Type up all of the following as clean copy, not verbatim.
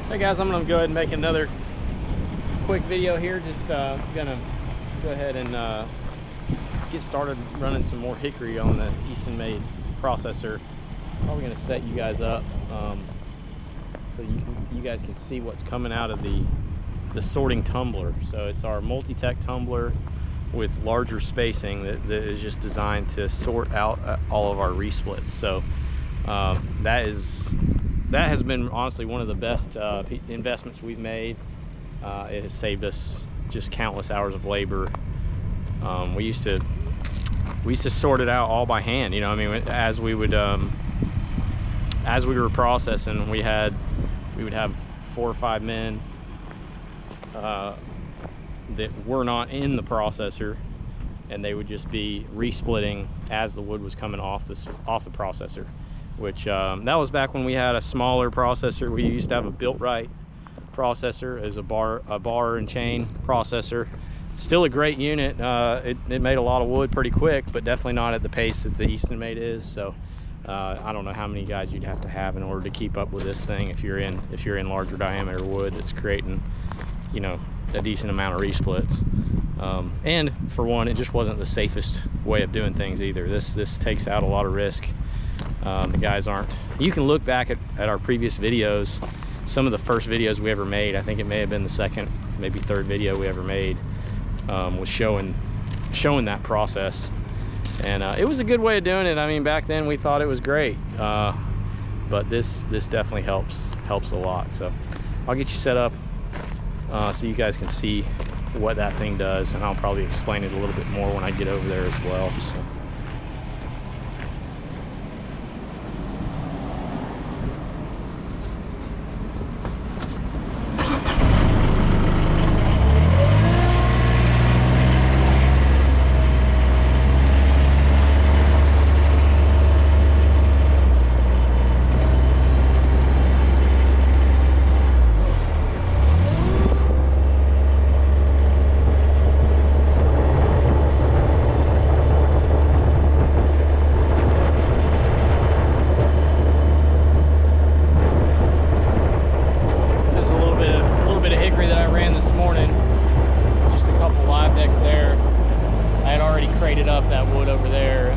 Hey guys, I'm gonna go ahead and make another quick video here. Just gonna go ahead and get started running some more hickory on the Eastonmade processor. Probably gonna set you guys up so you guys can see what's coming out of the sorting tumbler. So it's our multi-tech tumbler with larger spacing that is just designed to sort out all of our resplits. So that has been honestly one of the best investments we've made. It has saved us just countless hours of labor. We used to sort it out all by hand. You know, I mean, as we were processing, we would have 4 or 5 men that were not in the processor, and they would just be resplitting as the wood was coming off the processor. Which that was back when we had a smaller processor. We used to have a built-right processor as a bar and chain processor. Still a great unit. It made a lot of wood pretty quick, but definitely not at the pace that the Eastonmade is. So I don't know how many guys you'd have to have in order to keep up with this thing if you're in larger diameter wood that's creating, you know, a decent amount of resplits. And for one, it just wasn't the safest way of doing things either. This takes out a lot of risk. The guys aren't. You can look back at our previous videos. Some of the first videos we ever made, I think it may have been the second, maybe third video we ever made, was showing that process. And it was a good way of doing it. I mean, back then we thought it was great, but this definitely helps a lot. So I'll get you set up so you guys can see what that thing does, and I'll probably explain it a little bit more when I get over there as well. So. Crated up that wood over there,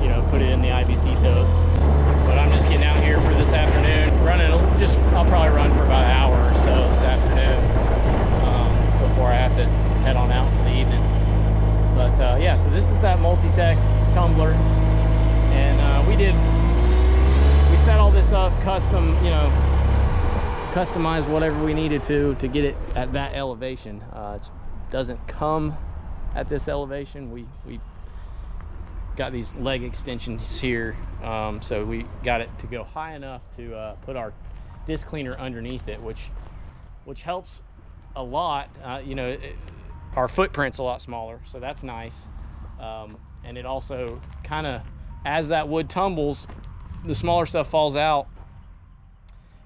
you know, put it in the IBC totes. But I'm just getting out here for this afternoon. I'll probably run for about an hour or so this afternoon before I have to head on out for the evening. But yeah, so this is that multi-tech tumbler, and we set all this up custom, you know, customize whatever we needed to get it at that elevation. It doesn't come at this elevation. We got these leg extensions here, so we got it to go high enough to put our disc cleaner underneath it, which helps a lot. You know, our footprint's a lot smaller, so that's nice. And it also kind of, as that wood tumbles, the smaller stuff falls out,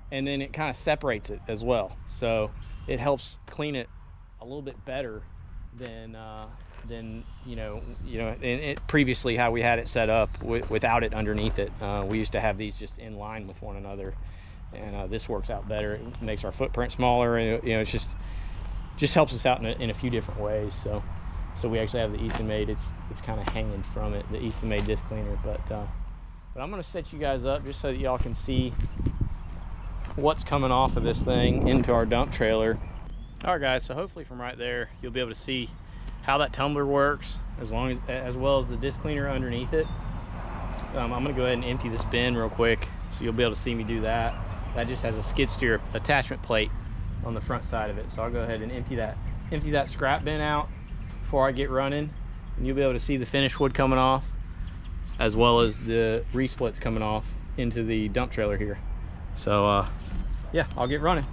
and then it kind of separates it as well, so it helps clean it a little bit better than you know previously how we had it set up without it underneath it. We used to have these just in line with one another, and this works out better. It makes our footprint smaller, and you know, it's just helps us out in a few different ways. So we actually have the Eastonmade. It's kind of hanging from it, the Eastonmade disc cleaner. But I'm gonna set you guys up just so that y'all can see what's coming off of this thing into our dump trailer. All right, guys, so hopefully from right there you'll be able to see how that tumbler works, as well as the disc cleaner underneath it. I'm gonna go ahead and empty this bin real quick so you'll be able to see me do that. That just has a skid steer attachment plate on the front side of it, so I'll go ahead and empty that scrap bin out before I get running, and you'll be able to see the finished wood coming off as well as the resplits coming off into the dump trailer here. So yeah, I'll get running.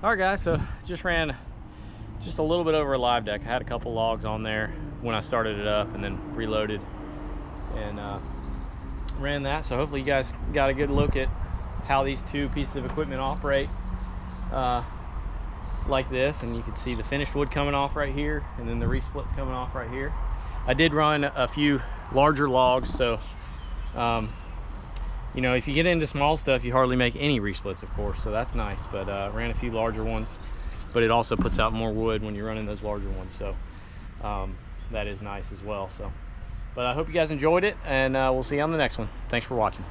All right guys, so just ran just a little bit over a live deck. I had a couple logs on there when I started it up and then reloaded and ran that. So hopefully you guys got a good look at how these two pieces of equipment operate like this, and you can see the finished wood coming off right here and then the resplits coming off right here. I did run a few larger logs, so you know, if you get into small stuff, you hardly make any resplits, of course, so that's nice. But ran a few larger ones, but it also puts out more wood when you're running those larger ones, so that is nice as well. So, but I hope you guys enjoyed it, and we'll see you on the next one. Thanks for watching.